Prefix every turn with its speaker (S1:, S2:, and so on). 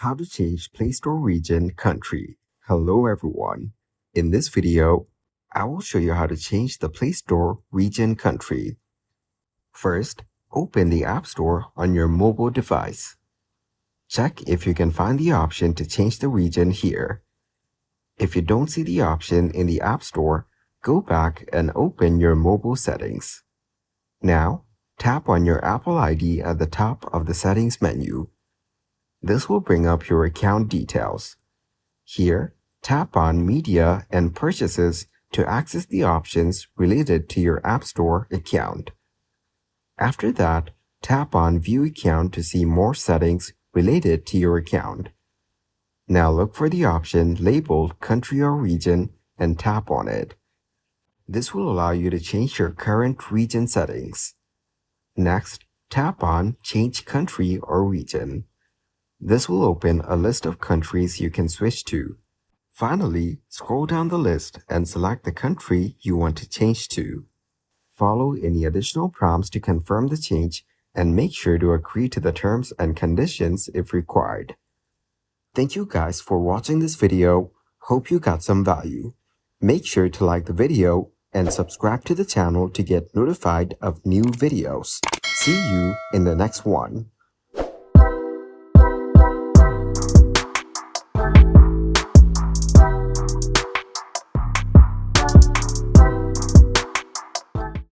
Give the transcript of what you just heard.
S1: How to change Playstore region country. Hello everyone. In this video, I will show you how to change the Playstore region country. First, open the App Store on your mobile device. Check if you can find the option to change the region here. If you don't see the option in the App Store, go back and open your mobile settings. Now, tap on your Apple ID at the top of the settings menu. This will bring up your account details. Here, tap on Media and Purchases to access the options related to your App Store account. After that, tap on View Account to see more settings related to your account. Now look for the option labeled Country or Region and tap on it. This will allow you to change your current region settings. Next, tap on Change Country or Region. This will open a list of countries you can switch to. Finally, scroll down the list and select the country you want to change to. Follow any additional prompts to confirm the change and make sure to agree to the terms and conditions if required. Thank you guys for watching this video. Hope you got some value. Make sure to like the video and subscribe to the channel to get notified of new videos. See you in the next one.